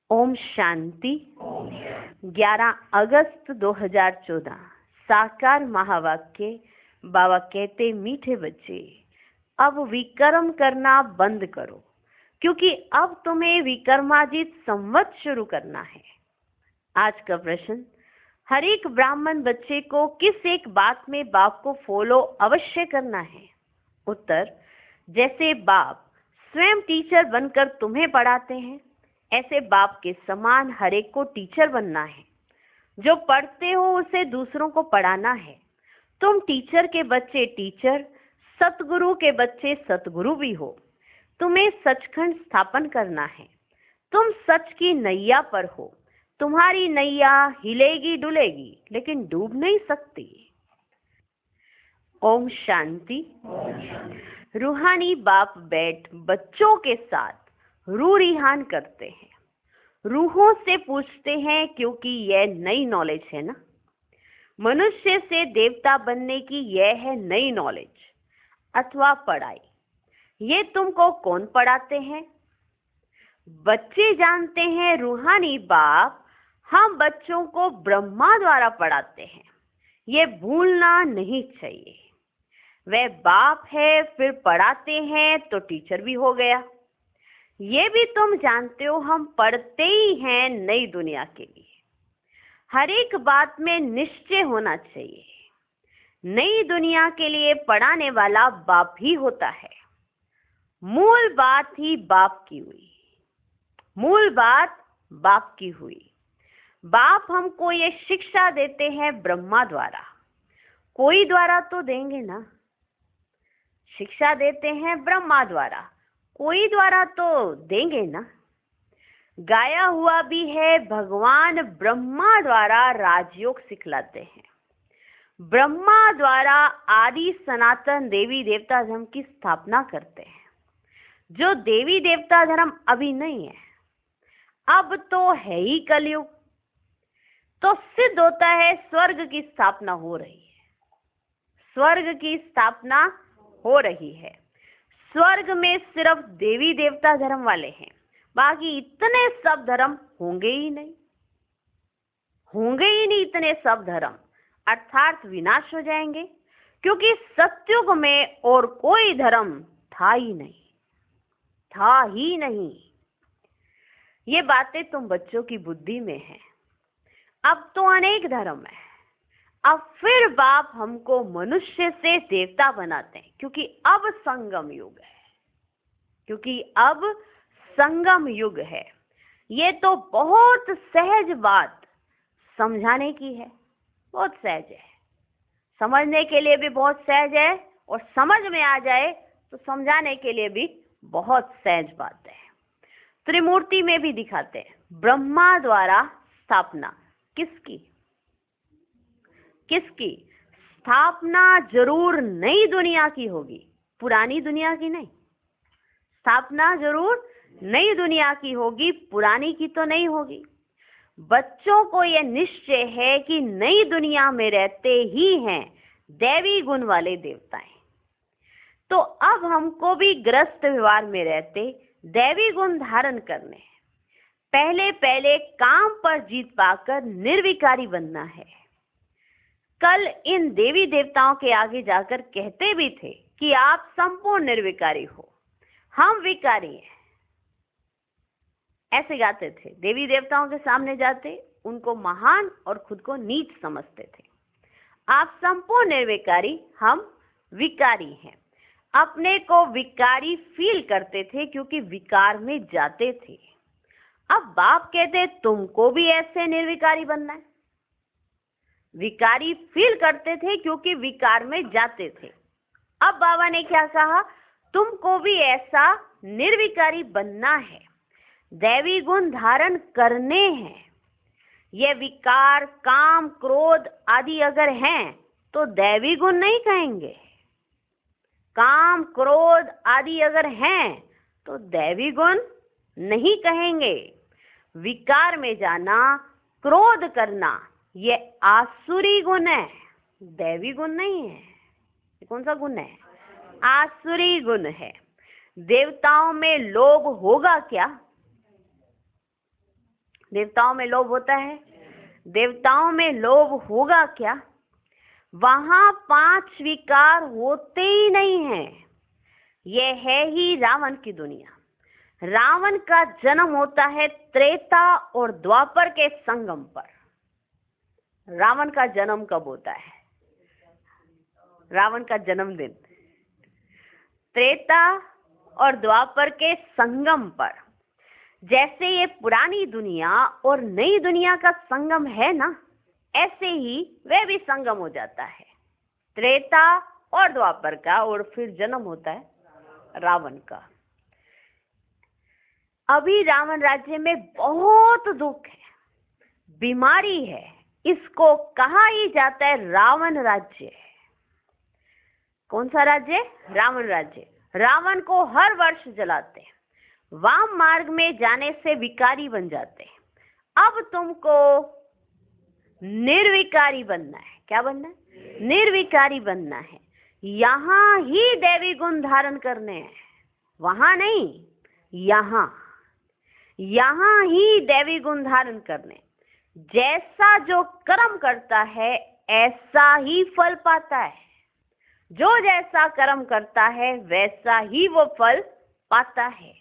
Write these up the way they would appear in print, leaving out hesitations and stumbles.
ओम शांति। 11 अगस्त 2014 साकार महावाक्य। बाबा कहते, मीठे बच्चे अब विक्रम करना बंद करो, क्योंकि अब तुम्हें विक्रमाजित संवत शुरू करना है। आज का प्रश्न, हर एक ब्राह्मण बच्चे को किस एक बात में बाप को फॉलो अवश्य करना है? उत्तर, जैसे बाप स्वयं टीचर बनकर तुम्हें पढ़ाते हैं, ऐसे बाप के समान हर एक को टीचर बनना है। जो पढ़ते हो उसे दूसरों को पढ़ाना है। तुम टीचर के बच्चे टीचर, सतगुरु के बच्चे सतगुरु भी हो। तुम्हें सचखंड स्थापन करना है। तुम सच की नैया पर हो। तुम्हारी नैया हिलेगी डुलेगी, लेकिन डूब नहीं सकती। ओम शांति। रूहानी बाप बैठ बच्चों के साथ रूह रिहान करते हैं। रूहों से पूछते हैं, क्योंकि यह नई नॉलेज है ना। मनुष्य से देवता बनने की यह है नई नॉलेज अथवा पढ़ाई। ये तुमको कौन पढ़ाते हैं? बच्चे जानते हैं रूहानी बाप हम बच्चों को ब्रह्मा द्वारा पढ़ाते हैं। ये भूलना नहीं चाहिए। वह बाप है, फिर पढ़ाते हैं तो टीचर भी हो गया। ये भी तुम जानते हो हम पढ़ते ही हैं नई दुनिया के लिए। हर एक बात में निश्चय होना चाहिए। नई दुनिया के लिए पढ़ाने वाला बाप ही होता है। मूल बात ही बाप की हुई। मूल बात बाप की हुई। बाप हमको ये शिक्षा देते हैं ब्रह्मा द्वारा। कोई द्वारा तो देंगे ना। शिक्षा देते हैं ब्रह्मा द्वारा, कोई द्वारा तो देंगे ना। गाया हुआ भी है, भगवान ब्रह्मा द्वारा राजयोग सिखलाते हैं। ब्रह्मा द्वारा आदि सनातन देवी देवता धर्म की स्थापना करते हैं। जो देवी देवता धर्म अभी नहीं है, अब तो है ही कलयुग, तो सिद्ध होता है स्वर्ग की स्थापना हो रही है। स्वर्ग की स्थापना हो रही है। स्वर्ग में सिर्फ देवी देवता धर्म वाले हैं, बाकी इतने सब धर्म होंगे ही नहीं। होंगे ही नहीं इतने सब धर्म, अर्थात विनाश हो जाएंगे, क्योंकि सत्युग में और कोई धर्म था ही नहीं। था ही नहीं। ये बातें तुम बच्चों की बुद्धि में है। अब तो अनेक धर्म है। अब फिर बाप हमको मनुष्य से देवता बनाते हैं, क्योंकि अब संगम युग है। क्योंकि अब संगम युग है। ये तो बहुत सहज बात समझाने की है। बहुत सहज है, समझने के लिए भी बहुत सहज है, और समझ में आ जाए तो समझाने के लिए भी बहुत सहज बात है। त्रिमूर्ति में भी दिखाते हैं, ब्रह्मा द्वारा स्थापना किसकी? किसकी स्थापना? जरूर नई दुनिया की होगी, पुरानी दुनिया की नहीं। स्थापना जरूर नई दुनिया की होगी, पुरानी की तो नहीं होगी। बच्चों को यह निश्चय है कि नई दुनिया में रहते ही हैं दैवी गुण वाले देवताएं। तो अब हमको भी ग्रस्त व्यवहार में रहते दैवी गुण धारण करने हैं। पहले पहले काम पर जीत पाकर निर्विकारी बनना है। कल इन देवी देवताओं के आगे जाकर कहते भी थे कि आप संपूर्ण निर्विकारी हो, हम विकारी हैं। ऐसे गाते थे। देवी देवताओं के सामने जाते, उनको महान और खुद को नीच समझते थे। आप संपूर्ण निर्विकारी, हम विकारी हैं। अपने को विकारी फील करते थे, क्योंकि विकार में जाते थे। अब बाप कहते तुमको भी ऐसे निर्विकारी बनना है। विकारी फील करते थे क्योंकि विकार में जाते थे। अब बाबा ने क्या कहा? तुमको भी ऐसा निर्विकारी बनना है, दैवी गुण धारण करने हैं। ये विकार, काम, क्रोध आदि अगर हैं तो दैवी गुण नहीं कहेंगे। काम, क्रोध आदि अगर हैं तो दैवी गुण नहीं कहेंगे। विकार में जाना, क्रोध करना, ये आसुरी गुण है, दैवी गुण नहीं है। ये कौन सा गुण है? आसुरी गुण है। देवताओं में लोभ होगा क्या? देवताओं में लोभ होता है? देवताओं में लोभ होगा क्या? वहां 5 विकार होते ही नहीं है। यह है ही रावण की दुनिया। रावण का जन्म होता है त्रेता और द्वापर के संगम पर। रावण का जन्म कब होता है? रावण का जन्मदिन त्रेता और द्वापर के संगम पर। जैसे ये पुरानी दुनिया और नई दुनिया का संगम है ना, ऐसे ही वह भी संगम हो जाता है त्रेता और द्वापर का, और फिर जन्म होता है रावण का। अभी रावण राज्य में बहुत दुख है, बीमारी है, इसको कहा ही जाता है रावण राज्य। कौन सा राज्य? रावण राज्य। रावण को हर वर्ष जलाते हैं। वाम मार्ग में जाने से विकारी बन जाते हैं। अब तुमको निर्विकारी बनना है। क्या बनना है? निर्विकारी बनना है। यहाँ ही दैवी गुण धारण करने हैं, वहां नहीं, यहाँ ही दैवी गुण धारण करने। जैसा जो कर्म करता है ऐसा ही फल पाता है। जो जैसा कर्म करता है वैसा ही वो फल पाता है।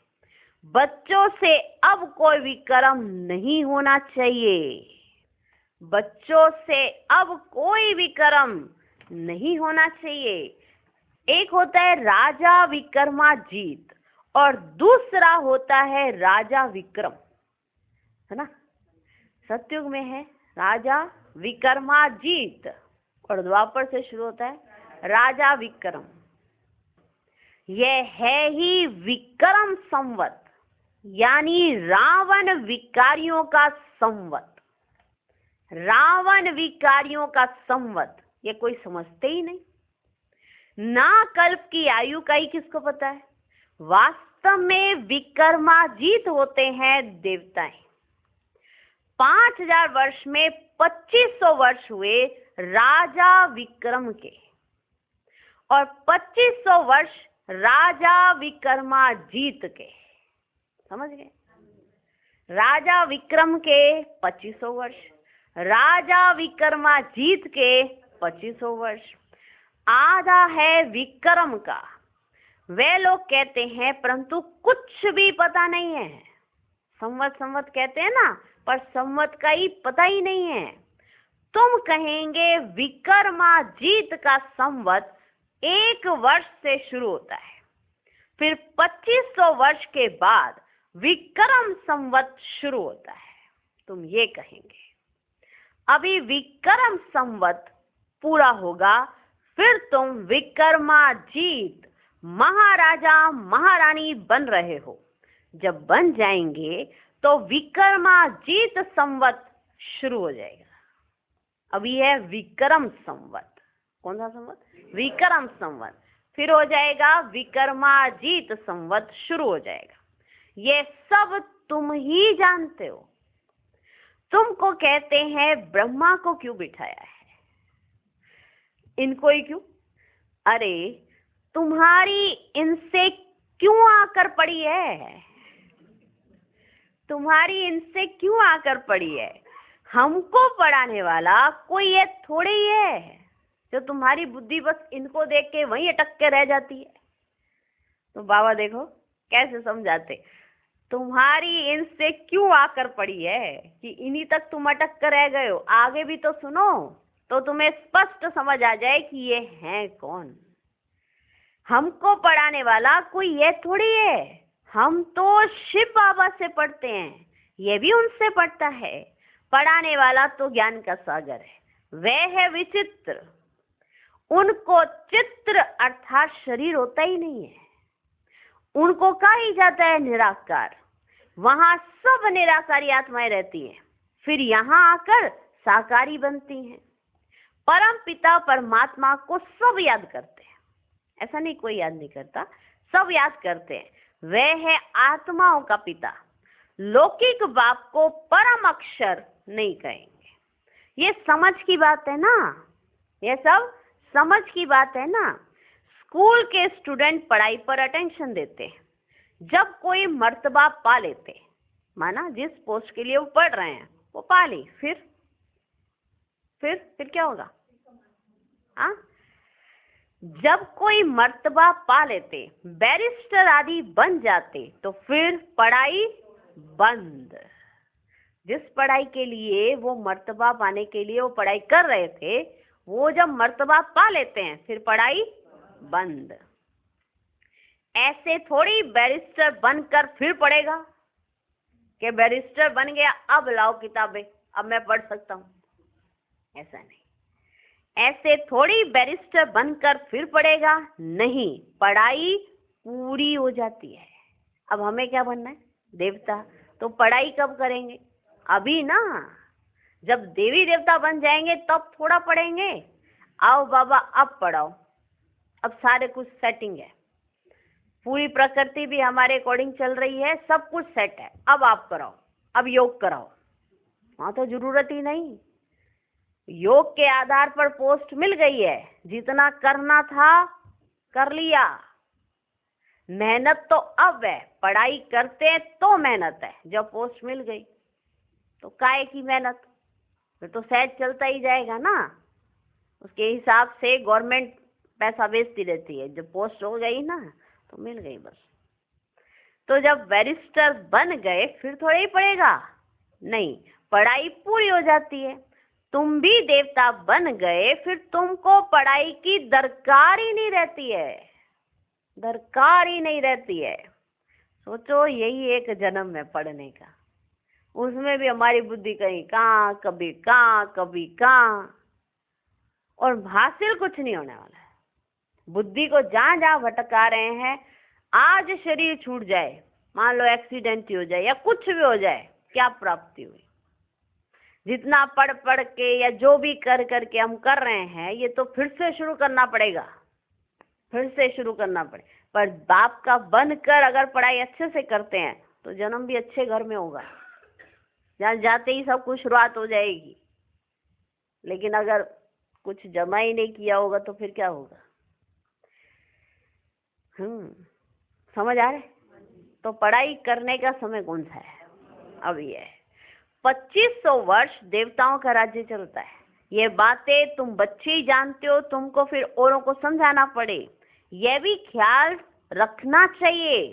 बच्चों से अब कोई भी कर्म नहीं होना चाहिए। बच्चों से अब कोई भी कर्म नहीं होना चाहिए। एक होता है राजा विक्रमाजीत और दूसरा होता है राजा विक्रम, है ना? सतयुग में है राजा विक्रमाजीत और द्वापर से शुरू होता है राजा विक्रम। यह है ही विक्रम संवत, यानी रावण विकारियों का संवत। रावण विकारियों का संवत, ये कोई समझते ही नहीं। ना कल्प की आयु का ही किसको पता है? वास्तव में विक्रमाजीत होते हैं देवताएं। 5000 वर्ष में 2500 वर्ष हुए राजा विक्रम के, और 2500 वर्ष राजा विक्रमाजीत के। समझ गए? राजा विक्रम के 2500 वर्ष, राजा विक्रमाजीत के 2500 वर्ष। आधा है विक्रम का। वे लोग कहते हैं परंतु कुछ भी पता नहीं है। संवत संवत कहते हैं ना, पर संवत का ही पता ही नहीं है। तुम कहेंगे विक्रमाजीत का संवत 1 वर्ष से शुरू होता है, फिर 2500 वर्ष के बाद विक्रम संवत शुरू होता है। तुम ये कहेंगे। अभी विक्रम संवत पूरा होगा, फिर तुम विक्रमाजीत महाराजा महारानी बन रहे हो। जब बन जाएंगे तो विक्रमाजीत संवत शुरू हो जाएगा। अभी है विक्रम संवत। कौन सा संवत? विक्रम संवत। फिर हो जाएगा विक्रमाजीत संवत शुरू हो जाएगा। ये सब तुम ही जानते हो। तुमको कहते हैं ब्रह्मा को क्यों बिठाया है? इनको ही क्यों? अरे तुम्हारी इनसे क्यों आकर पड़ी है? तुम्हारी इनसे क्यों आकर पड़ी है? हमको पढ़ाने वाला कोई ये थोड़े ही है जो तुम्हारी बुद्धि बस इनको देख के वहीं अटक के रह जाती है। तो बाबा देखो कैसे समझाते। तुम्हारी इनसे क्यों आकर पड़ी है कि इन्हीं तक तुम अटक कर रह गए हो। आगे भी तो सुनो तो तुम्हें स्पष्ट समझ आ जाए कि ये हैं कौन। हमको पढ़ाने वाला कोई ये थोड़ी है। हम तो शिव बाबा से पढ़ते हैं, ये भी उनसे पढ़ता है। पढ़ाने वाला तो ज्ञान का सागर है, वह है विचित्र। उनको चित्र अर्थात शरीर होता ही नहीं है। उनको कहा ही जाता है निराकार। वहां सब निराकारी आत्माएं रहती हैं, फिर यहाँ आकर साकारी बनती हैं। परम पिता परमात्मा को सब याद करते हैं। ऐसा नहीं कोई याद नहीं करता, सब याद करते हैं। वह है आत्माओं का पिता। लौकिक बाप को परम अक्षर नहीं कहेंगे। ये समझ की बात है ना, ये सब समझ की बात है ना। स्कूल के स्टूडेंट पढ़ाई पर अटेंशन देते हैं। जब कोई मर्तबा पा लेते, माना जिस पोस्ट के लिए वो पढ़ रहे हैं वो पा ली, फिर क्या होगा? हाँ, जब कोई मर्तबा पा लेते, बैरिस्टर आदि बन जाते, तो फिर पढ़ाई बंद। जिस पढ़ाई के लिए वो मर्तबा पाने के लिए वो पढ़ाई कर रहे थे, वो जब मर्तबा पा लेते हैं फिर पढ़ाई बंद। ऐसे थोड़ी बैरिस्टर बनकर फिर पढ़ेगा कि बैरिस्टर बन गया अब लाओ किताबें, अब मैं पढ़ सकता हूँ। ऐसा नहीं, ऐसे थोड़ी बैरिस्टर बनकर फिर पढ़ेगा, नहीं, पढ़ाई पूरी हो जाती है। अब हमें क्या बनना है? देवता। तो पढ़ाई कब करेंगे? अभी ना, जब देवी देवता बन जाएंगे तब थोड़ा पढ़ेंगे। आओ बाबा अब पढ़ाओ, अब सारे कुछ सेटिंग है, पूरी प्रकृति भी हमारे अकॉर्डिंग चल रही है, सब कुछ सेट है, अब आप कराओ, अब योग कराओ। वहां तो जरूरत ही नहीं, योग के आधार पर पोस्ट मिल गई है, जितना करना था कर लिया। मेहनत तो अब है, पढ़ाई करते हैं तो मेहनत है, जब पोस्ट मिल गई तो काहे की मेहनत, फिर तो सहज चलता ही जाएगा ना। उसके हिसाब से गवर्नमेंट पैसा बेचती रहती है, जब पोस्ट हो गई ना तो मिल गई बस। तो जब बैरिस्टर बन गए फिर थोड़ा ही पढ़ेगा, नहीं, पढ़ाई पूरी हो जाती है। तुम भी देवता बन गए फिर तुमको पढ़ाई की दरकार ही नहीं रहती है, दरकार ही नहीं रहती है। सोचो, यही एक जन्म है पढ़ने का, उसमें भी हमारी बुद्धि कहीं कहाँ, कभी कहाँ, कभी कहाँ, और हासिल कुछ नहीं होने वाला है। बुद्धि को जहां जहां भटका रहे हैं, आज शरीर छूट जाए, मान लो एक्सीडेंट ही हो जाए या कुछ भी हो जाए, क्या प्राप्ति हुई? जितना पढ़ पढ़ के या जो भी कर करके हम कर रहे हैं, ये तो फिर से शुरू करना पड़ेगा, फिर से शुरू करना पड़े। पर बाप का बनकर अगर पढ़ाई अच्छे से करते हैं तो जन्म भी अच्छे घर में होगा, जहाँ जाते ही सब कुछ शुरुआत हो जाएगी। लेकिन अगर कुछ जमा ही नहीं किया होगा तो फिर क्या होगा? समझ आ रहे? तो पढ़ाई करने का समय कौन सा है? अभी है। 2500 वर्ष देवताओं का राज्य चलता है। ये बातें तुम बच्चे ही जानते हो, तुमको फिर औरों को समझाना पड़े, यह भी ख्याल रखना चाहिए।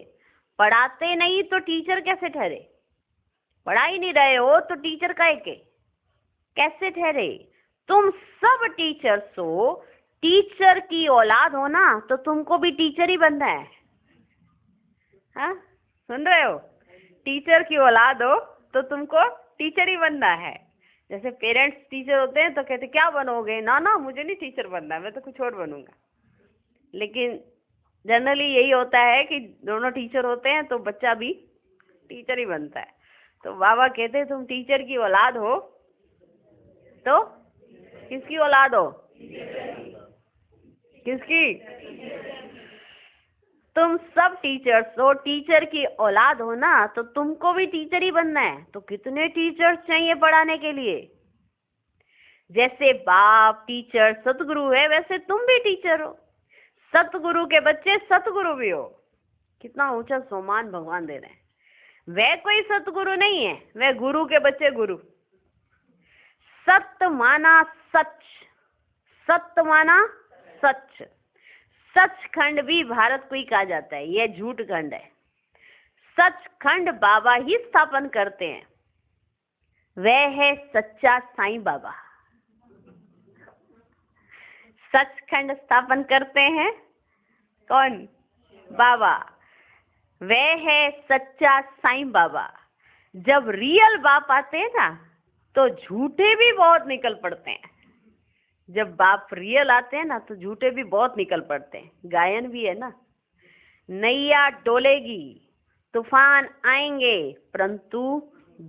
पढ़ाते नहीं तो टीचर कैसे ठहरे? पढ़ा ही नहीं रहे हो तो टीचर काहे के? कैसे ठहरे? तुम सब टीचर्स हो, टीचर की औलाद हो ना, तो तुमको भी टीचर ही बनना है। हाँ, सुन रहे हो? टीचर की औलाद हो तो तुमको टीचर ही बनना है। जैसे पेरेंट्स टीचर होते हैं तो कहते क्या बनोगे? ना ना, मुझे नहीं टीचर बनना, मैं तो कुछ और बनूंगा। लेकिन जनरली यही होता है कि दोनों टीचर होते हैं तो बच्चा भी टीचर ही बनता है। तो बाबा कहते हैं तुम टीचर की औलाद हो तो किसकी औलाद हो? किसकी? तुम सब टीचर्स हो, टीचर की औलाद हो ना, तो तुमको भी टीचर ही बनना है। तो कितने टीचर्स चाहिए पढ़ाने के लिए? जैसे बाप टीचर सतगुरु है, वैसे तुम भी टीचर हो। सतगुरु के बच्चे सतगुरु भी हो। कितना ऊंचा सम्मान भगवान दे रहे हैं। वह कोई सतगुरु नहीं है, वह गुरु के बच्चे गुरु। सत्य माना सच, सत्य माना सच। सचखंड भी भारत को ही कहा जाता है, यह झूठ खंड है। सचखंड बाबा ही स्थापन करते हैं, वह है सच्चा साईं बाबा। सचखंड स्थापन करते हैं कौन? बाबा। वह है सच्चा साईं बाबा। जब रियल बाप आते हैं ना तो झूठे भी बहुत निकल पड़ते हैं। जब बाप रियल आते हैं ना तो झूठे भी बहुत निकल पड़ते हैं। गायन भी है ना, नैया डोलेगी, तूफान आएंगे, परंतु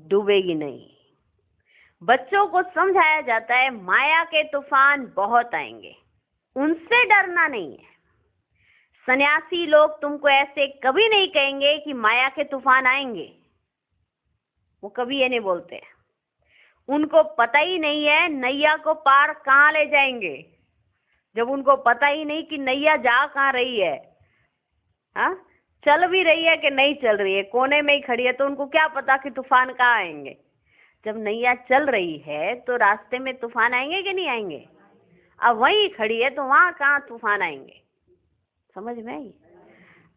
डूबेगी नहीं। बच्चों को समझाया जाता है माया के तूफान बहुत आएंगे, उनसे डरना नहीं है। सन्यासी लोग तुमको ऐसे कभी नहीं कहेंगे कि माया के तूफान आएंगे, वो कभी ये नहीं बोलते। उनको पता ही नहीं है नैया को पार कहाँ ले जाएंगे। जब उनको पता ही नहीं कि नैया जा कहाँ रही है, हाँ, चल भी रही है कि नहीं चल रही है, कोने में ही खड़ी है, तो उनको क्या पता कि तूफान कहाँ आएंगे। जब नैया चल रही है तो रास्ते में तूफान आएंगे कि नहीं आएंगे। अब वहीं खड़ी है तो वहां कहाँ तूफान आएंगे, समझ में आई।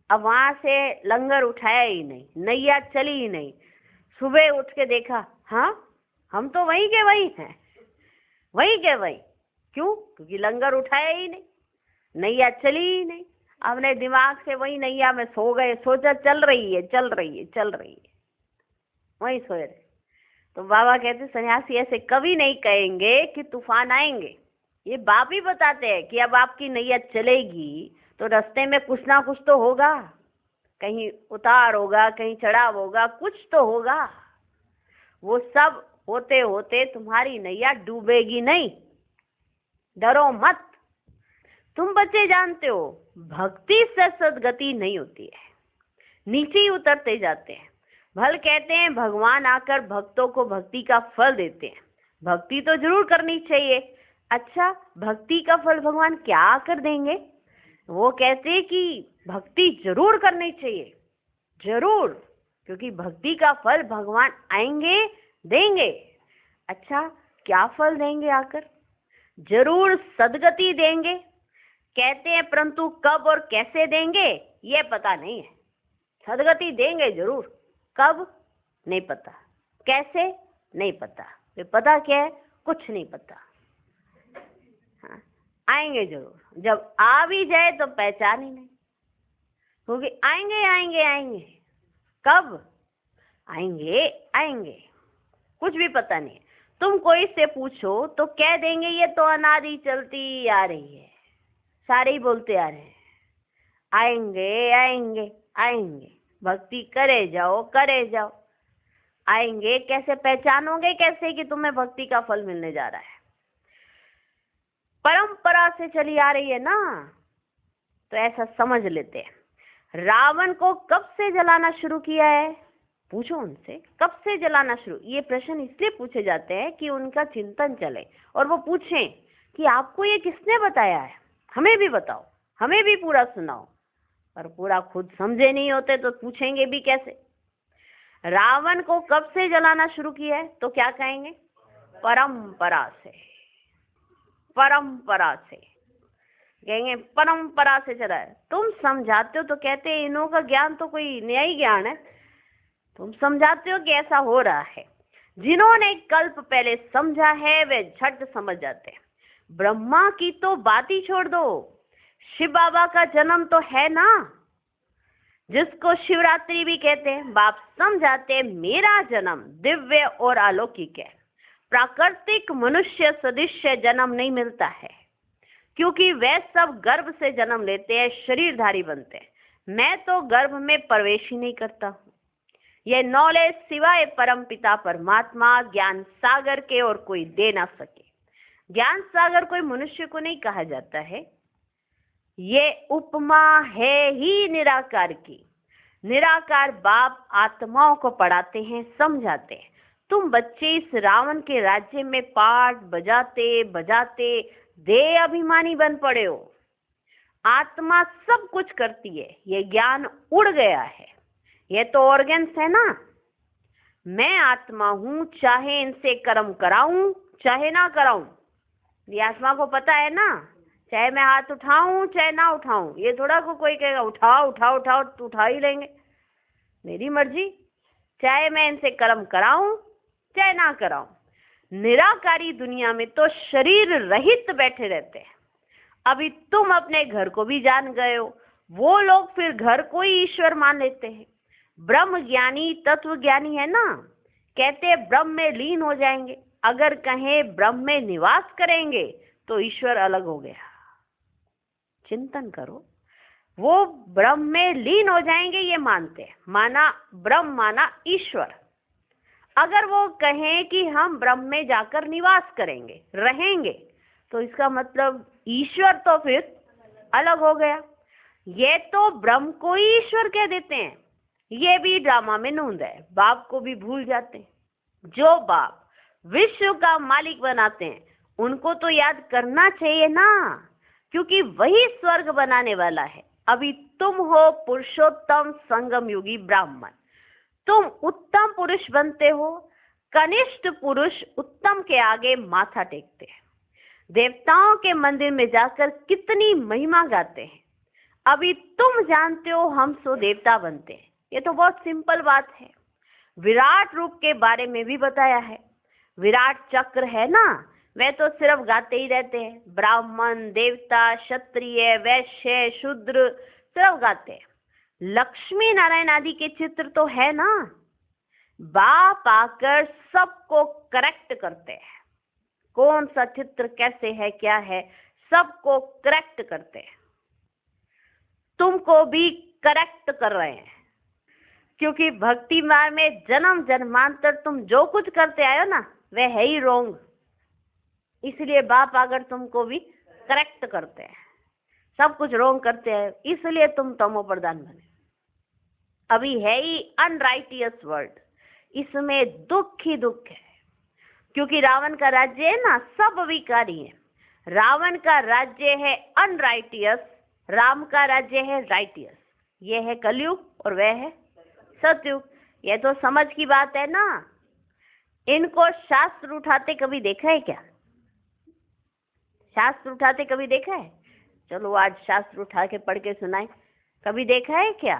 अब वहां से लंगर उठाया ही नहीं, नैया चली ही नहीं। सुबह उठ के देखा, हाँ हम तो वहीं के वहीं हैं, वहीं के वहीं। क्यों? क्योंकि लंगर उठाया ही नहीं, नैया चली ही नहीं। अपने दिमाग से वही नैया में सो गए, सोचा चल रही है चल रही है चल रही है, वहीं सोए रहे। तो बाबा कहते सन्यासी ऐसे कभी नहीं कहेंगे कि तूफान आएंगे। ये बाप ही बताते हैं कि अब आपकी नैया चलेगी तो रास्ते में कुछ ना कुछ तो होगा, कहीं उतार होगा, कहीं चढ़ाव होगा, कुछ तो होगा। वो सब होते होते तुम्हारी नैया डूबेगी नहीं, डरो मत। तुम बच्चे जानते हो भक्ति से सदगति नहीं होती है, नीचे ही उतरते जाते हैं। भल कहते हैं भगवान आकर भक्तों को भक्ति का फल देते हैं, भक्ति तो जरूर करनी चाहिए। अच्छा, भक्ति का फल भगवान क्या आकर देंगे? वो कहते हैं कि भक्ति जरूर करनी चाहिए, जरूर, क्योंकि भक्ति का फल भगवान आएंगे देंगे। अच्छा, क्या फल देंगे आकर? जरूर सदगति देंगे कहते हैं, परंतु कब और कैसे देंगे ये पता नहीं है। सदगति देंगे जरूर, कब नहीं पता, कैसे नहीं पता। ये पता क्या है? कुछ नहीं पता। हाँ, आएंगे जरूर, जब आ भी जाए तो पहचान ही नहीं, क्योंकि आएंगे आएंगे आएंगे, कब आएंगे आएंगे कुछ भी पता नहीं। तुम कोई से पूछो तो कह देंगे ये तो अनादि चलती आ रही है, सारे ही बोलते आ रहे हैं आएंगे आएंगे आएंगे। भक्ति करे जाओ करे जाओ, आएंगे कैसे? पहचानोगे कैसे कि तुम्हें भक्ति का फल मिलने जा रहा है? परंपरा से चली आ रही है ना, तो ऐसा समझ लेते हैं। रावण को कब से जलाना शुरू किया है? पूछो उनसे, कब से जलाना शुरू? ये प्रश्न इसलिए पूछे जाते हैं कि उनका चिंतन चले और वो पूछें कि आपको ये किसने बताया है, हमें भी बताओ, हमें भी पूरा सुनाओ। और पूरा खुद समझे नहीं होते तो पूछेंगे भी कैसे? रावण को कब से जलाना शुरू किया है? तो क्या कहेंगे? परंपरा से, परंपरा से कहेंगे, परंपरा से चला है। तुम समझाते हो तो कहते हैं इन्हों का ज्ञान तो कोई नया ही ज्ञान है, तुम समझाते हो कि ऐसा हो रहा है। जिन्होंने कल्प पहले समझा है वे झट समझ जाते हैं। ब्रह्मा की तो बात ही छोड़ दो, शिव बाबा का जन्म तो है ना, जिसको शिवरात्रि भी कहते हैं। बाप समझाते मेरा जन्म दिव्य और अलौकिक है, प्राकृतिक मनुष्य सदृश्य जन्म नहीं मिलता है, क्योंकि वे सब गर्भ से जन्म लेते हैं, शरीरधारी बनते हैं। मैं तो गर्भ में प्रवेश ही नहीं करता हूँ। यह नॉलेज सिवाय परम पिता परमात्मा ज्ञान सागर के और कोई दे ना सके। ज्ञान सागर कोई मनुष्य को नहीं कहा जाता है, ये उपमा है ही निराकार की। निराकार बाप आत्माओं को पढ़ाते हैं, समझाते हैं। तुम बच्चे इस रावण के राज्य में पाठ बजाते बजाते दे अभिमानी बन पड़े हो। आत्मा सब कुछ करती है, ये ज्ञान उड़ गया है। ये तो ऑर्गन्स है ना, मैं आत्मा हूं, चाहे इनसे कर्म कराऊं चाहे ना कराऊं। ये आत्मा को पता है ना, चाहे मैं हाथ उठाऊं चाहे ना उठाऊं। ये थोड़ा कोई कहेगा उठाओ उठाओ उठाओ तो उठा ही लेंगे, मेरी मर्जी, चाहे मैं इनसे कर्म कराऊं चाहे ना कराऊं। निराकारी दुनिया में तो शरीर रहित बैठे रहते हैं। अभी तुम अपने घर को भी जान गए हो, वो लोग फिर घर को ही ईश्वर मान लेते हैं। ब्रह्म ज्ञानी तत्व ज्ञानी है ना, कहते हैं ब्रह्म में लीन हो जाएंगे। अगर कहें ब्रह्म में निवास करेंगे तो ईश्वर अलग हो गया। चिंतन करो, वो ब्रह्म में लीन हो जाएंगे ये मानते हैं, माना ब्रह्म माना ईश्वर। अगर वो कहें कि हम ब्रह्म में जाकर निवास करेंगे रहेंगे, तो इसका मतलब ईश्वर तो फिर अलग हो गया। ये तो ब्रह्म को ही ईश्वर कह देते हैं, ये भी ड्रामा में नूंद है, बाप को भी भूल जाते हैं। जो बाप विश्व का मालिक बनाते हैं उनको तो याद करना चाहिए ना, क्योंकि वही स्वर्ग बनाने वाला है। अभी तुम हो पुरुषोत्तम संगम युगी ब्राह्मण। तुम उत्तम पुरुष बनते हो। कनिष्ठ पुरुष उत्तम के आगे माथा टेकते हैं। देवताओं के मंदिर में जाकर कितनी महिमा गाते हैं। अभी तुम जानते हो हम सो देवता बनते हैं। ये तो बहुत सिंपल बात है। विराट रूप के बारे में भी बताया है। विराट चक्र है ना, वे तो सिर्फ गाते ही रहते हैं। ब्राह्मण, देवता, क्षत्रिय, वैश्य, शूद्र सिर्फ गाते हैं। लक्ष्मी नारायण आदि के चित्र तो है ना, बाप आकर सबको करेक्ट करते हैं। कौन सा चित्र कैसे है, क्या है, सबको करेक्ट करते हैं। तुमको भी करेक्ट कर रहे हैं, क्योंकि भक्ति मार्ग में जन्म जन्मांतर तुम जो कुछ करते आए हो ना, वह है ही रोंग। इसलिए बाप आकर तुमको भी करेक्ट करते हैं। सब कुछ रोंग करते हैं, इसलिए तुम तमो प्रधान बने। अभी है ही अनराइटियस वर्ल्ड, इसमें दुख ही दुख है। क्योंकि रावण का राज्य है ना, सब विकारी है। रावण का राज्य है अनराइटियस, राम का राज्य है राइटियस। ये है कलयुग और वह है सतयुग। ये तो समझ की बात है ना। इनको शास्त्र उठाते कभी देखा है क्या? शास्त्र उठाते कभी देखा है? चलो आज शास्त्र उठा के पढ़ के सुनाए। कभी देखा है क्या?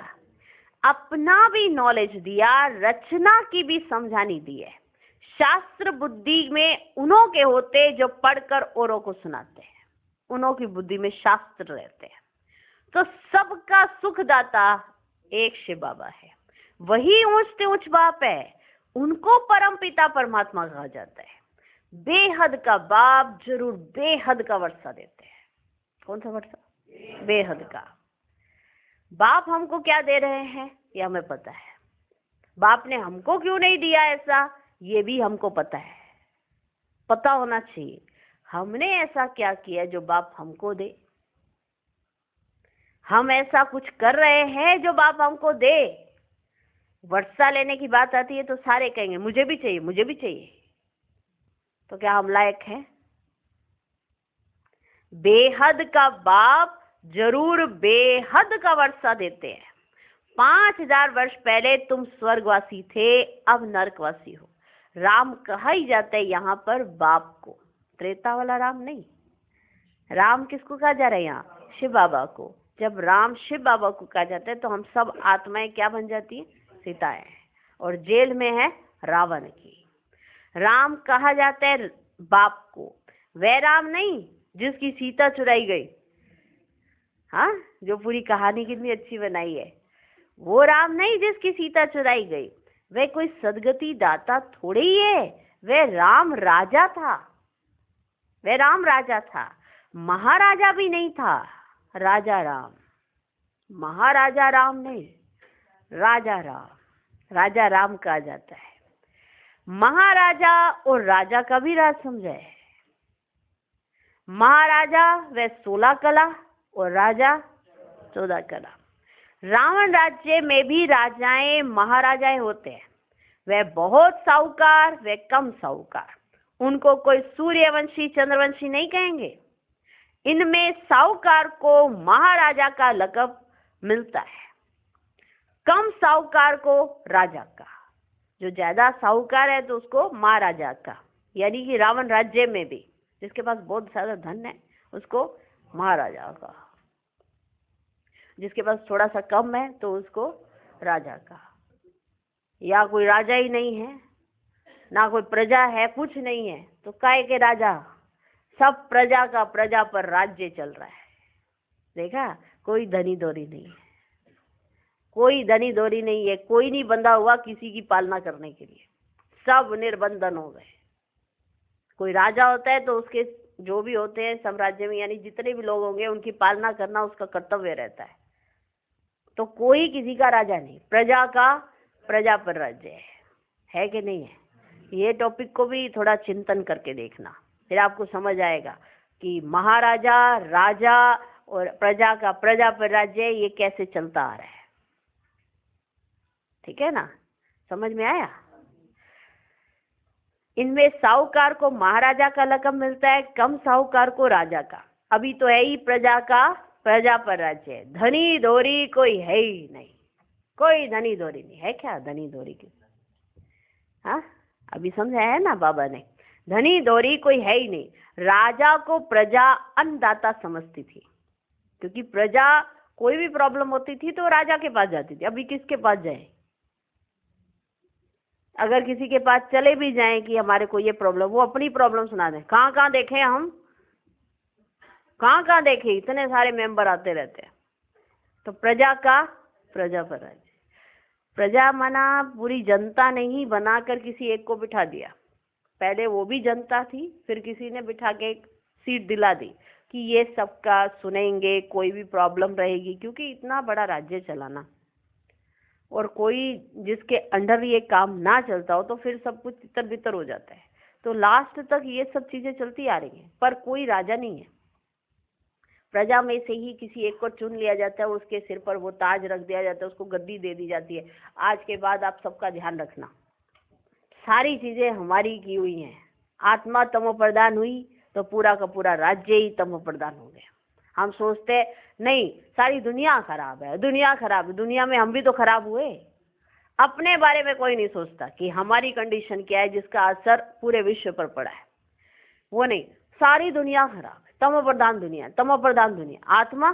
अपना भी नॉलेज दिया, रचना की भी समझानी दी है। शास्त्र बुद्धि में उन्हों के होते जो पढ़कर औरों को सुनाते हैं। उन्हों की बुद्धि में शास्त्र रहते हैं। तो सबका सुखदाता एक शिव बाबा है। वही ऊंच से ऊंच बाप है। उनको परम पिता परमात्मा कहा जाता है। बेहद का बाप जरूर बेहद का वर्षा देते हैं। कौन सा वर्षा? बेहद का। बाप हमको क्या दे रहे हैं ये हमें पता है। बाप ने हमको क्यों नहीं दिया ऐसा, ये भी हमको पता है। पता होना चाहिए हमने ऐसा क्या किया जो बाप हमको दे। हम ऐसा कुछ कर रहे हैं जो बाप हमको दे। वर्षा लेने की बात आती है तो सारे कहेंगे मुझे भी चाहिए, मुझे भी चाहिए। तो क्या हम लायक हैं? बेहद का बाप जरूर बेहद का वर्षा देते हैं। 5000 वर्ष पहले तुम स्वर्गवासी थे, अब नरकवासी हो। राम कहा ही जाता है यहाँ पर बाप को, त्रेता वाला राम नहीं। राम किसको कहा जा रहा है यहाँ? शिव बाबा को। जब राम शिव बाबा को कहा जाता है तो हम सब आत्माएं क्या बन जाती है? सीताएं। और जेल में है रावण की। राम कहा जाता है बाप को। वह राम नहीं जिसकी सीता चुराई गई, हाँ, जो पूरी कहानी कितनी अच्छी बनाई है। वो राम नहीं जिसकी सीता चुराई गई। वह कोई सदगति दाता थोड़े ही है। वह राम राजा था। वह राम राजा था, महाराजा भी नहीं था। राजा राम, महाराजा राम नहीं, राजा राम। राजा राम कहा जाता है। महाराजा और राजा का भी राज समझे। महाराजा वह 16 कला और राजा 14 कला। रावण राज्य में भी राजाएं महाराजाएं होते हैं। वह बहुत साहूकार, वह कम साहूकार। उनको कोई सूर्यवंशी चंद्रवंशी नहीं कहेंगे। इनमें साहूकार को महाराजा का लक़ब मिलता है, कम साहूकार को राजा का। जो ज्यादा साहूकार है तो उसको महाराजा का। यानी कि रावण राज्य में भी जिसके पास बहुत ज्यादा धन है उसको महाराजा का, जिसके पास थोड़ा सा कम है तो उसको राजा का। या कोई राजा ही नहीं है, ना कोई प्रजा है, कुछ नहीं है, तो काय के राजा? सब प्रजा का प्रजा पर राज्य चल रहा है। देखा, कोई धनी दौरी नहीं है, कोई धनी दौरी नहीं है। कोई नहीं बंधा हुआ किसी की पालना करने के लिए, सब निर्बंधन हो गए। कोई राजा होता है तो उसके जो भी होते हैं साम्राज्य में, यानी जितने भी लोग होंगे उनकी पालना करना उसका कर्तव्य रहता है। तो कोई किसी का राजा नहीं, प्रजा का प्रजा पर राज्य है कि नहीं है? ये टॉपिक को भी थोड़ा चिंतन करके देखना, फिर आपको समझ आएगा कि महाराजा, राजा और प्रजा का प्रजा पर राज्य ये कैसे चलता आ रहा है। ठीक है ना? समझ में आया? इनमें साहूकार को महाराजा का लक़ब मिलता है, कम साहूकार को राजा का। अभी तो है ही प्रजा का प्रजा पर राज्य है। धनी धोरी कोई है ही नहीं, कोई धनी धोरी नहीं है। क्या धनी धोरी की, हाँ अभी समझाया है ना बाबा ने, धनी धोरी कोई है ही नहीं। राजा को प्रजा अन्नदाता समझती थी, क्योंकि प्रजा कोई भी प्रॉब्लम होती थी तो राजा के पास जाती थी। अभी किसके पास जाए? अगर किसी के पास चले भी जाएं कि हमारे को ये प्रॉब्लम, वो अपनी प्रॉब्लम सुना दें। कहाँ कहाँ देखे हम, कहाँ कहाँ देखे, इतने सारे मेंबर आते रहते हैं। तो प्रजा पर राज्य, प्रजा माना पूरी जनता नहीं, बनाकर किसी एक को बिठा दिया। पहले वो भी जनता थी, फिर किसी ने बिठा के एक सीट दिला दी कि ये सबका सुनेंगे, कोई भी प्रॉब्लम रहेगी, क्योंकि इतना बड़ा राज्य चलाना और कोई जिसके अंडर ये काम ना चलता हो तो फिर सब कुछ तितर बितर हो जाता है। तो लास्ट तक ये सब चीजें चलती आ रही हैं, पर कोई राजा नहीं है। प्रजा में से ही किसी एक को चुन लिया जाता है, उसके सिर पर वो ताज रख दिया जाता है, उसको गद्दी दे दी जाती है। आज के बाद आप सबका ध्यान रखना, सारी चीजें हमारी की हुई हैं। आत्मा तमो प्रधान हुई तो पूरा का पूरा राज्य ही तमो प्रधान हो गया। हम सोचते नहीं सारी दुनिया खराब है, दुनिया खराब है। दुनिया में हम भी तो खराब हुए। अपने बारे में कोई नहीं सोचता कि हमारी कंडीशन क्या है, जिसका असर पूरे विश्व पर पड़ा है। वो नहीं, सारी दुनिया खराब है, तमो प्रधान दुनिया, तमो प्रधान दुनिया। आत्मा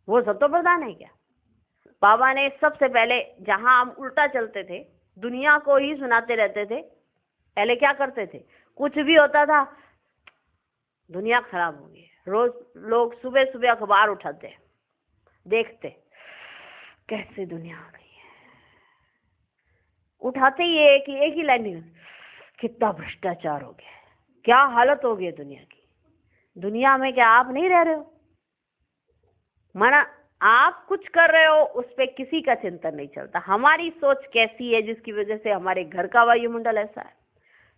वो सतो प्रधान है क्या? बाबा ने सबसे पहले, जहां हम उल्टा चलते थे, दुनिया को ही सुनाते रहते थे। पहले क्या करते थे, कुछ भी होता था दुनिया खराब हो गई। रोज लोग सुबह सुबह अखबार उठाते, देखते कैसे दुनिया हो गई है। उठाते ही एक ही लाइन निकल, कितना भ्रष्टाचार हो गया, क्या हालत हो गई दुनिया की। दुनिया में क्या आप नहीं रह रहे हो? माना आप कुछ कर रहे हो, उस पर किसी का चिंतन नहीं चलता। हमारी सोच कैसी है, जिसकी वजह से हमारे घर का वायुमंडल ऐसा है।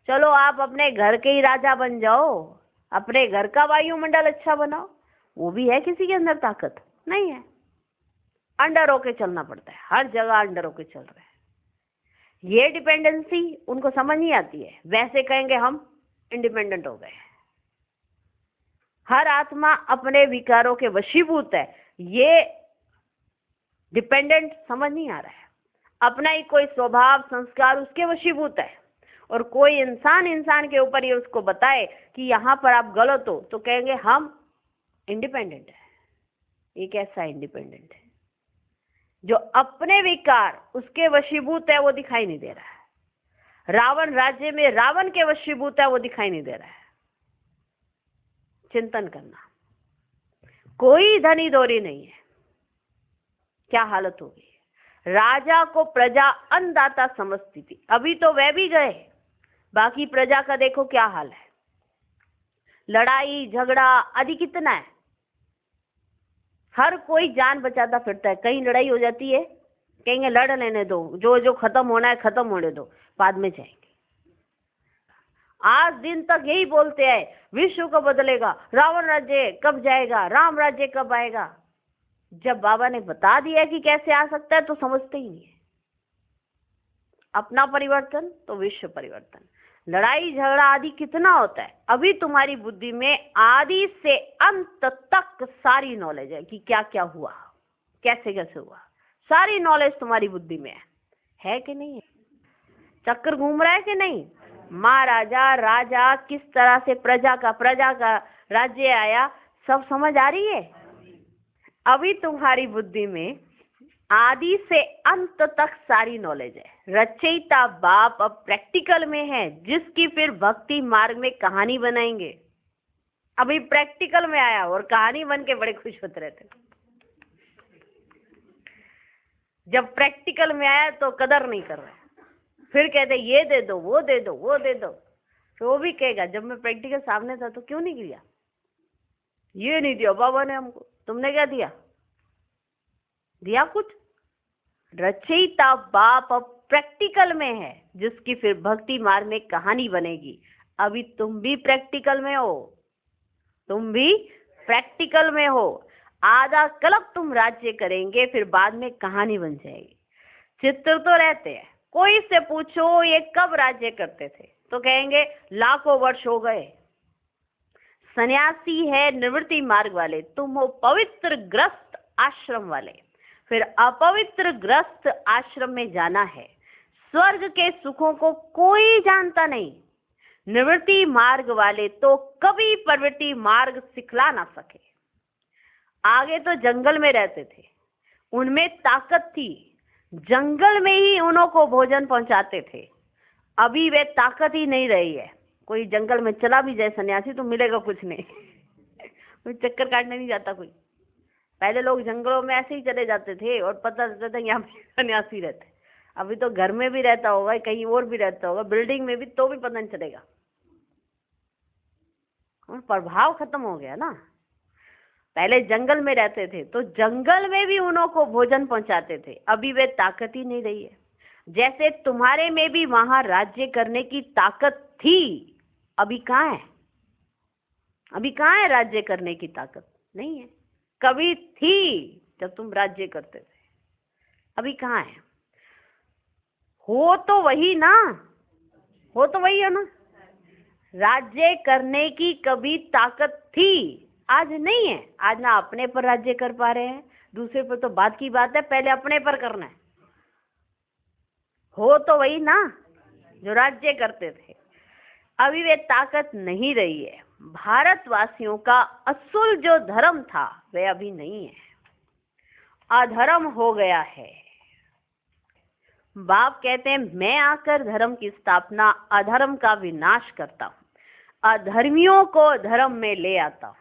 चलो आप अपने घर के ही राजा बन जाओ, अपने घर का वायुमंडल अच्छा बनाओ। वो भी है किसी के अंदर ताकत? नहीं है। अंडर होके चलना पड़ता है, हर जगह अंडर होके चल रहे हैं। ये डिपेंडेंसी उनको समझ नहीं आती है। वैसे कहेंगे हम इंडिपेंडेंट हो गए। हर आत्मा अपने विकारों के वशीभूत है, ये डिपेंडेंट समझ नहीं आ रहा है। अपना ही कोई स्वभाव संस्कार उसके वशीभूत है। और कोई इंसान के ऊपर ये उसको बताए कि यहाँ पर आप गलत हो, तो कहेंगे हम इंडिपेंडेंट है। ये कैसा इंडिपेंडेंट है? जो अपने विकार उसके वशीभूत है वो दिखाई नहीं दे रहा है। रावण राज्य में रावण के वशीभूत है वो दिखाई नहीं दे रहा है। चिंतन करना, कोई धनी दोरी नहीं है। क्या हालत हो गई। राजा को प्रजा अन्नदाता समझती थी, अभी तो वह भी गए, बाकी प्रजा का देखो क्या हाल है। लड़ाई झगड़ा आदि कितना है। हर कोई जान बचाता फिरता है। कहीं लड़ाई हो जाती है, कहेंगे लड़ लेने दो, जो जो खत्म होना है खत्म होने दो, बाद में जाएंगे। आज दिन तक यही बोलते हैं, विश्व कब बदलेगा, रावण राज्य कब जाएगा, राम राज्य कब आएगा। जब बाबा ने बता दिया कि कैसे आ सकता है तो समझते ही नहीं है। अपना परिवर्तन तो विश्व परिवर्तन। लड़ाई झगड़ा आदि कितना होता है। अभी तुम्हारी बुद्धि में आदि से अंत तक सारी नॉलेज है कि क्या क्या हुआ, कैसे कैसे हुआ। सारी नॉलेज तुम्हारी बुद्धि में है कि नहीं है? चक्कर घूम रहा है कि नहीं? महाराजा राजा किस तरह से प्रजा का राज्य आया, सब समझ आ रही है। अभी तुम्हारी बुद्धि में आदि से अंत तक सारी नॉलेज है। रचयिता बाप अब प्रैक्टिकल में है, जिसकी फिर भक्ति मार्ग में कहानी बनाएंगे। अभी प्रैक्टिकल में आया और कहानी बन के बड़े खुश होते रहते। जब प्रैक्टिकल में आया तो कदर नहीं कर रहा, फिर कहते ये दे दो, वो दे दो, वो दे दो। तो वो भी कहेगा जब मैं प्रैक्टिकल सामने था तो क्यों नहीं किया, ये नहीं दिया बाबा ने हमको, तुमने क्या दिया, दिया कुछ। रचयिता बाप अब प्रैक्टिकल में है, जिसकी फिर भक्ति मार्ग में कहानी बनेगी। अभी तुम भी प्रैक्टिकल में हो, तुम भी प्रैक्टिकल में हो। आधा कल्प तुम राज्य करेंगे, फिर बाद में कहानी बन जाएगी। चित्र तो रहते हैं। कोई से पूछो ये कब राज्य करते थे तो कहेंगे लाखों वर्ष हो गए। सन्यासी है निवृत्ति मार्ग वाले, तुम हो पवित्र ग्रस्त आश्रम वाले। फिर अपवित्र ग्रस्त आश्रम में जाना है। स्वर्ग के सुखों को कोई जानता नहीं। निवृत्ति मार्ग वाले तो कभी प्रवृत्ति मार्ग सिखला ना सके। आगे तो जंगल में रहते थे, उनमें ताकत थी, जंगल में ही उन्हों को भोजन पहुंचाते थे। अभी वे ताकत ही नहीं रही है। कोई जंगल में चला भी जाए सन्यासी तो मिलेगा कुछ नहीं। कोई चक्कर काटने नहीं जाता कोई। पहले लोग जंगलों में ऐसे ही चले जाते थे और पता चलता था यहाँ पे सन्यासी रहते। अभी तो घर में भी रहता होगा, कहीं और भी रहता होगा, बिल्डिंग में भी, तो भी पता नहीं चलेगा। और प्रभाव खत्म हो गया ना। पहले जंगल में रहते थे तो जंगल में भी उन्हों को भोजन पहुंचाते थे। अभी वे ताकत ही नहीं रही है। जैसे तुम्हारे में भी वहां राज्य करने की ताकत थी, अभी कहाँ है? अभी कहाँ है राज्य करने की ताकत? नहीं है। कभी थी जब तुम राज्य करते थे, अभी कहाँ है? हो तो वही ना, हो तो वही है ना। राज्य करने की कभी ताकत थी, आज नहीं है। आज ना अपने पर राज्य कर पा रहे हैं, दूसरे पर तो बात की बात है, पहले अपने पर करना है। हो तो वही ना जो राज्य करते थे। अभी वे ताकत नहीं रही है। भारतवासियों का असूल जो धर्म था वह अभी नहीं है, अधर्म हो गया है। बाप कहते हैं मैं आकर धर्म की स्थापना, अधर्म का विनाश करता हूँ, अधर्मियों को धर्म में ले आता हूँ,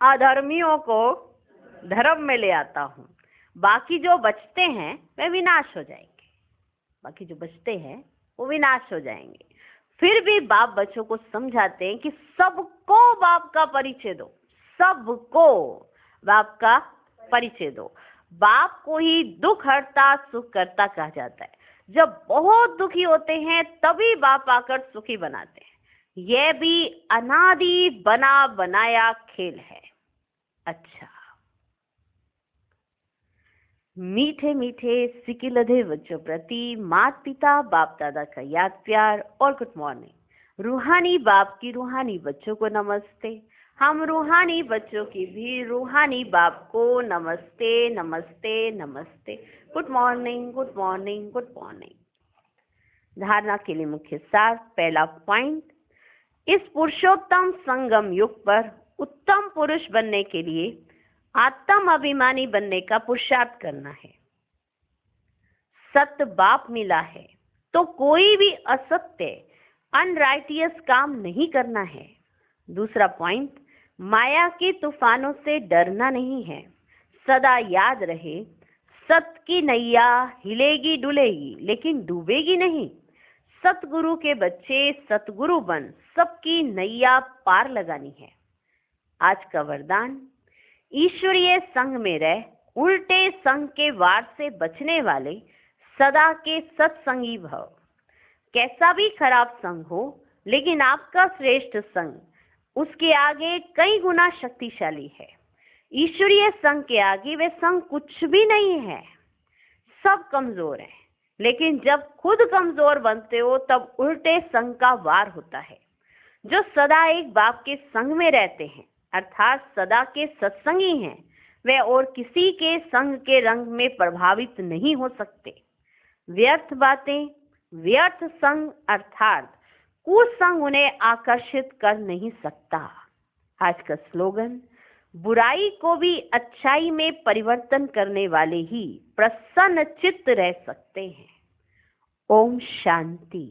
अधर्मियों को धर्म में ले आता हूँ। बाकी जो बचते हैं वे विनाश हो जाएंगे, बाकी जो बचते हैं वो विनाश हो जाएंगे। फिर भी बाप बच्चों को समझाते हैं कि सबको बाप का परिचय दो, सबको बाप का परिचय दो। बाप को ही दुख हरता सुख करता कहा जाता है। जब बहुत दुखी होते हैं तभी बाप आकर सुखी बनाते हैं। यह भी अनादि बना बनाया खेल है। अच्छा, मीठे मीठे सिकिलधे बच्चों प्रति माता पिता बाप दादा का याद प्यार और गुड मॉर्निंग। रूहानी बाप की रूहानी बच्चों को नमस्ते। हम रूहानी बच्चों की भी रूहानी बाप को नमस्ते नमस्ते नमस्ते। Good morning good morning good morning. धारणा के लिए मुख्य सार। पहला पॉइंट, इस पुरुषोत्तम संगम युग पर उत्तम पुरुष बनने के लिए आत्म अभिमानी बनने का पुरुषार्थ करना है। सत्य बाप मिला है तो कोई भी असत्य अनराइटियस काम नहीं करना है। दूसरा पॉइंट, माया के तूफानों से डरना नहीं है। सदा याद रहे सत्य की नैया हिलेगी डुलेगी लेकिन डूबेगी नहीं। सतगुरु के बच्चे सतगुरु बन सबकी नैया पार लगानी है। आज का वरदान, ईश्वरीय संग में रह उल्टे संग के वार से बचने वाले सदा के सत्संगी भव। कैसा भी खराब संग हो लेकिन आपका श्रेष्ठ संग उसके आगे कई गुना शक्तिशाली है। ईश्वरीय संग के आगे वे संग कुछ भी नहीं है। सब कमजोर है, लेकिन जब खुद कमजोर बनते हो तब उल्टे संग का वार होता है। जो सदा एक बाप के संग में रहते हैं अर्थात सदा के सत्संगी हैं, वे और किसी के संग के रंग में प्रभावित नहीं हो सकते। व्यर्थ बातें, व्यर्थ संग अर्थात कुसंग उन्हें आकर्षित कर नहीं सकता। आज का स्लोगन, बुराई को भी अच्छाई में परिवर्तन करने वाले ही प्रसन्न चित्त रह सकते हैं। ओम शांति।